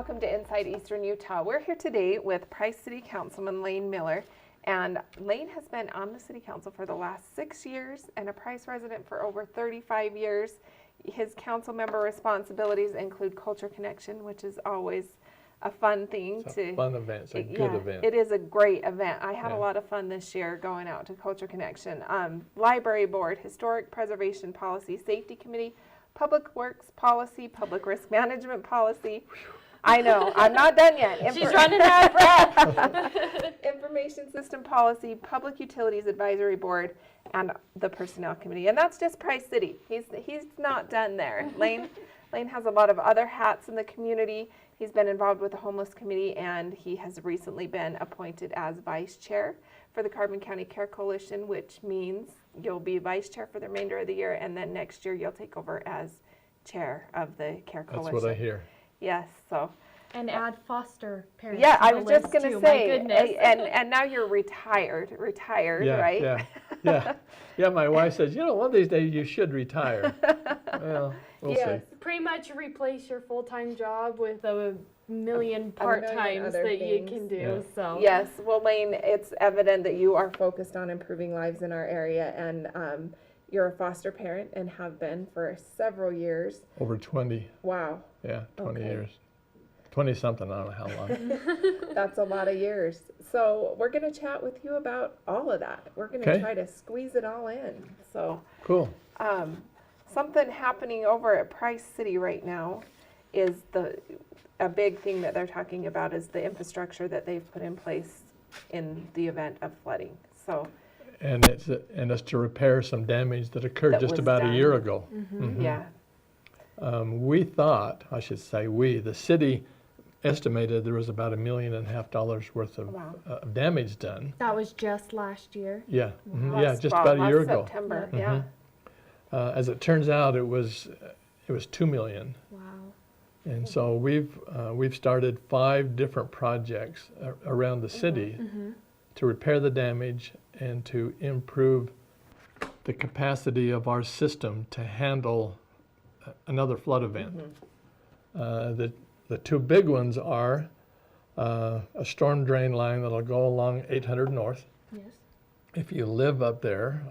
welcome to Inside Eastern Utah. We're here today with Price City Councilman Layne Miller. And Layne has been on the City Council for the last 6 years and a Price resident for over 35 years. His council member responsibilities include Culture Connection, which is always a fun thing. It's a fun event. It's a good event. It is a great event. I had a lot of fun this year going out to Culture Connection. Library Board, Historic Preservation Policy, Safety Committee, Public Works Policy, Public Risk Management Policy. I know, I'm not done yet. She's running out of breath. Information System Policy, Public Utilities Advisory Board, and the Personnel Committee. And that's just Price City. He's not done there. Layne has a lot of other hats in the community. He's been involved with the Homeless Committee, and he has recently been appointed as Vice Chair for the Carbon County Care Coalition, which means you'll be Vice Chair for the remainder of the year, and then next year you'll take over as Chair of the Care Coalition. That's what I hear. Yes, so. And add foster parents. Yeah, to I the was just list, going to too. say, My goodness. and now you're retired, right? Yeah. My wife says, one of these days you should retire. Well, we'll see. Pretty much replace your full-time job with a million part-times that you can do. Yeah. So Yes, well, Layne, it's evident that you are focused on improving lives in our area, and you're a foster parent and have been for several years. Over 20. Wow. Yeah, 20 Okay. years. 20-something, I don't know how long. That's a lot of years. So we're going to chat with you about all of that. We're going to try to squeeze it all in. So Cool. something happening over at Price City right now is a big thing that they're talking about is the infrastructure that they've put in place in the event of flooding. So And it's to repair some damage that occurred That just was about done. a year ago. yeah, We thought, I should say the city estimated there was about $1.5 million worth of Wow. damage done. that was just last year. Yeah, last- just well, about a year last ago. September, Mhm. yeah. As it turns out, it was $2 million. Wow. And so we've started 5 different projects around the city to repair the damage and to improve the capacity of our system to handle another flood event. The 2 big ones are a storm drain line that'll go along 800 North. Yes. If you live up there,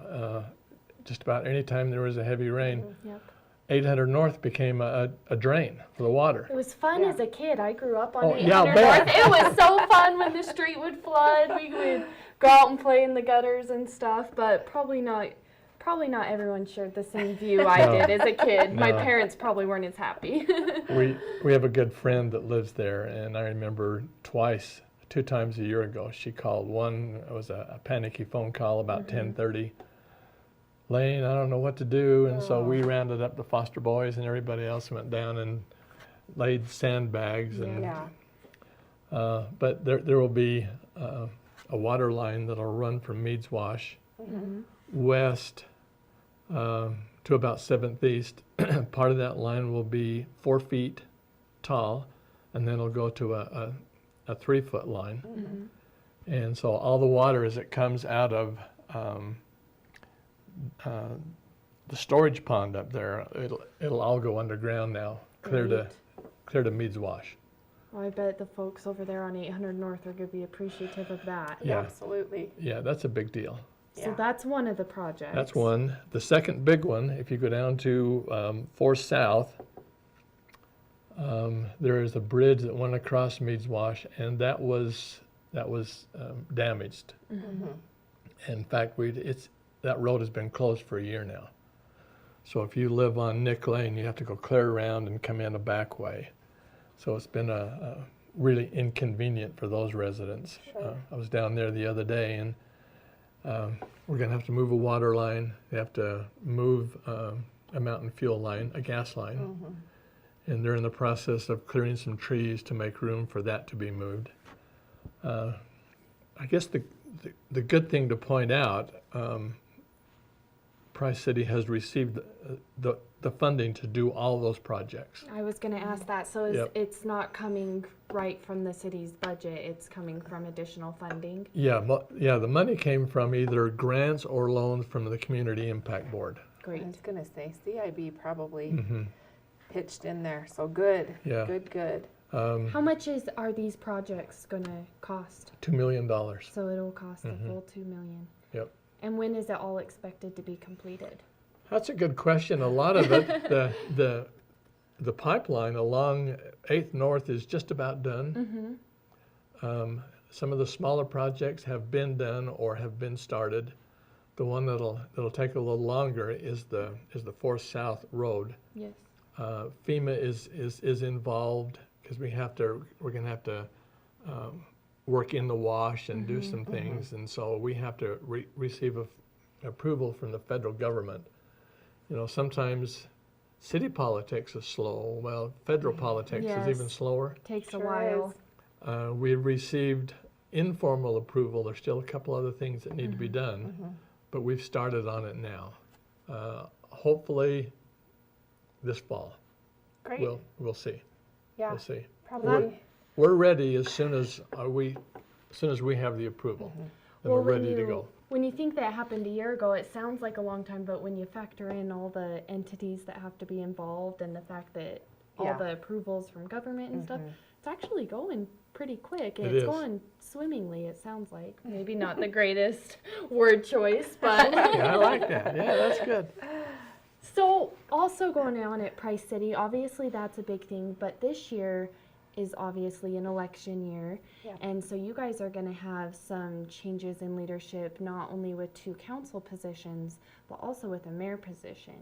just about any time there was a heavy rain, Yep. 800 North became a drain for the water. It was fun Yeah. as a kid. I grew up on Oh, 800 yeah, I bet. North. It was so fun when the street would flood. We would go out and play in the gutters and stuff, but probably not everyone shared the same view I No. did as a kid. My No. parents probably weren't as happy. We have a good friend that lives there, and I remember 2 times a year ago, she called. One, it was a panicky phone call about 10:30. Layne, I don't know what to do, and so we rounded up the foster boys and everybody else went down and laid sandbags. And Yeah. but there will be a water line that'll run from Meads Wash west to about 7th East. Part of that line will be 4 feet tall, and then it'll go to a 3-foot line. And so all the water as it comes out of the storage pond up there, it'll all go underground now, clear to Meads Wash. Well, I bet the folks over there on 800 North are going to be appreciative of that. Yeah. Absolutely. Yeah, that's a big deal. So Yeah. that's one of the projects. That's one. The second big one, if you go down to 4 South, there is a bridge that went across Meads Wash, and that was damaged. In fact, that road has been closed for a year now. So if you live on Nick Lane, you have to go clear around and come in a back way. So it's been a really inconvenient for those residents. Sure. I was down there the other day, and we're going to have to move a water line. They have to move a mountain fuel line, a gas line. And they're in the process of clearing some trees to make room for that to be moved. I guess the good thing to point out, Price City has received the funding to do all those projects. I was going to ask that. So Yep. it's not coming right from the city's budget. It's coming from additional funding. Yeah, the money came from either grants or loans from the Community Impact Board. Great. I was going to say CIB probably pitched in there. So good. Yeah. Good. How much are these projects gonna cost? $2 million. So it'll cost the full 2 million. Yep. And when is it all expected to be completed? That's a good question. A lot of it, the pipeline along 8th North is just about done. Some of the smaller projects have been done or have been started. The one that'll take a little longer is the 4th South Road. Yes. FEMA is involved because we're gonna have to work in the wash and do some things, and so we have to receive approval from the federal government. You know, sometimes city politics is slow. Well, federal politics is even Yes. slower. Takes a Sure while. is. We received informal approval. There's still a couple other things that need to be done, but we've started on it now. Hopefully, this fall. Great. We'll see. Yeah. We'll see. Probably. We're ready as soon as we have the approval. Then Well, we're ready to go. When you think that happened a year ago, it sounds like a long time, but when you factor in all the entities that have to be involved and the fact that all Yeah. the approvals from government and stuff, it's actually going pretty quick. It It's is. going swimmingly, it sounds like. Maybe not the greatest word choice, but. Yeah, I like that. Yeah, that's good. So, also going on at Price City, obviously that's a big thing, but this year is obviously an election year. Yeah. And so you guys are going to have some changes in leadership, not only with 2 council positions, but also with a mayor position.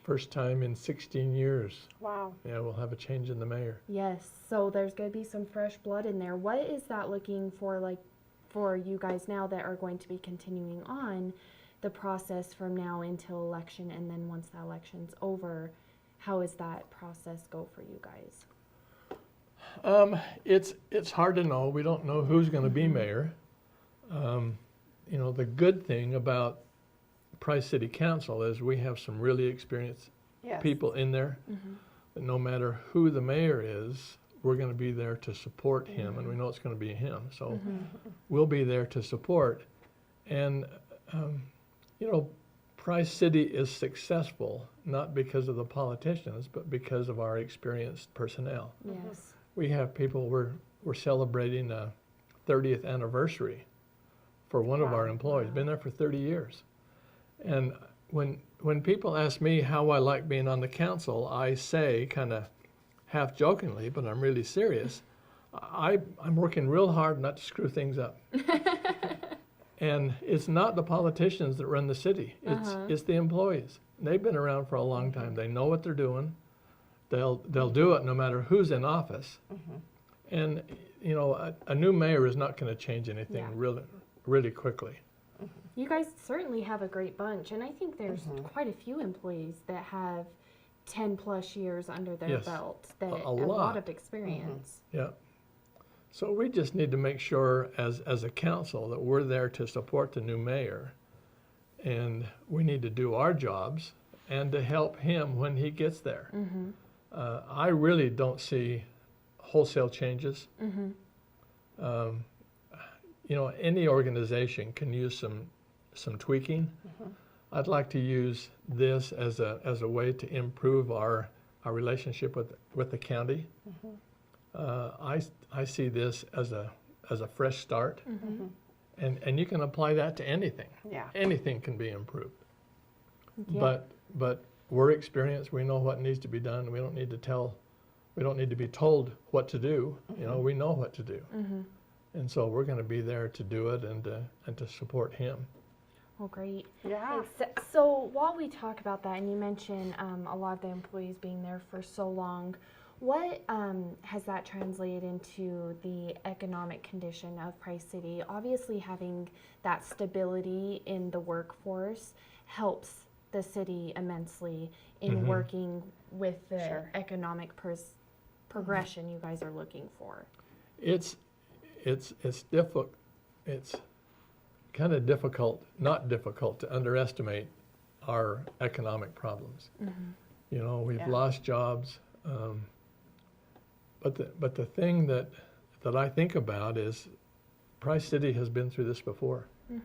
First time in 16 years. Wow. Yeah, we'll have a change in the mayor. Yes, so there's going to be some fresh blood in there. What is that looking for, like, for you guys now that are going to be continuing on the process from now until election, and then once the election's over, how does that process go for you guys? It's hard to know. We don't know who's going to be mayor. You know, the good thing about Price City Council is we have some really experienced Yes. people in there. That no matter who the mayor is, we're going to be there to support him, and we know it's going to be him. So we'll be there to support. And, you know, Price City is successful not because of the politicians, but because of our experienced personnel. Yes. We have people, we're celebrating a 30th anniversary for one of our employees, been there for 30 years. And when people ask me how I like being on the council, I say, kind of half jokingly, but I'm really serious, I'm working real hard not to screw things up. And it's not the politicians that run the city, it's the employees. They've been around for a long time, they know what they're doing. They'll do it no matter who's in office. And, you know, a new mayor is not going to change anything really quickly. You guys certainly have a great bunch, and I think there's quite a few employees that have 10 plus years under their Yes, belt, that a a lot lot. of experience. Yeah. So we just need to make sure as a council that we're there to support the new mayor. And we need to do our jobs and to help him when he gets there. I really don't see wholesale changes. You know, any organization can use some tweaking. I'd like to use this as a way to improve our relationship with the county. I see this as a fresh start, and you can apply that to anything. Yeah. Anything can be improved. Yeah. But we're experienced. We know what needs to be done. We don't need to be told what to do. You know, we know what to do. And so we're going to be there to do it and to support him. Oh, great. Yeah. So while we talk about that, and you mentioned a lot of the employees being there for so long, what has that translated into the economic condition of Price City? Obviously, having that stability in the workforce helps the city immensely in working with the economic progression you guys are looking for. It's difficult. It's kind of difficult, not difficult, to underestimate our economic problems. You know, we've lost jobs, but the thing that I think about is Price City has been through this before. You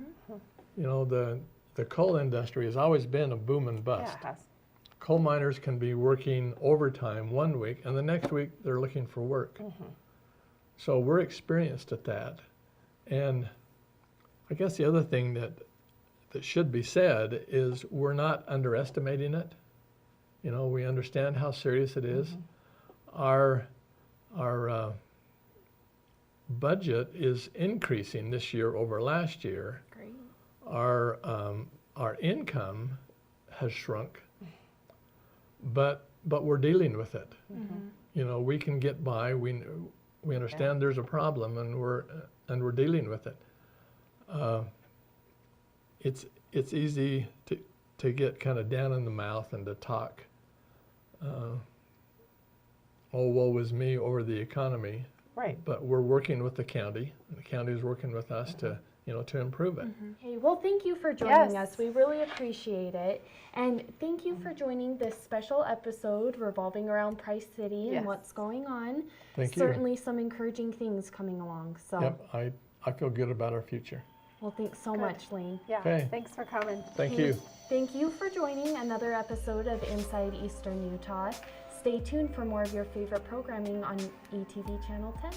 know, the coal industry has always been a boom and bust. Yeah, it has. coal miners can be working overtime one week, and the next week they're looking for work. So we're experienced at that. And I guess the other thing that should be said is we're not underestimating it. You know, we understand how serious it is. Our budget is increasing this year over last year. Great. Our income has shrunk, but we're dealing with it. You know, we can get by. We understand there's a problem, and we're dealing with it. It's easy to get kind of down in the mouth and to talk, oh, woe is me over the economy. Right. But we're working with the county, and the county is working with us to improve it. Hey, well, thank you for joining Yes. us. We really appreciate it. And thank you for joining this special episode revolving around Price City and Yes. what's going on. Thank you. Certainly some encouraging things coming along. So, Yep, I feel good about our future. well, thanks so Good. much, Layne. Yeah. Okay. Thanks for coming. Thank you. Thank you for joining another episode of Inside Eastern Utah. Stay tuned for more of your favorite programming on ETV Channel 10.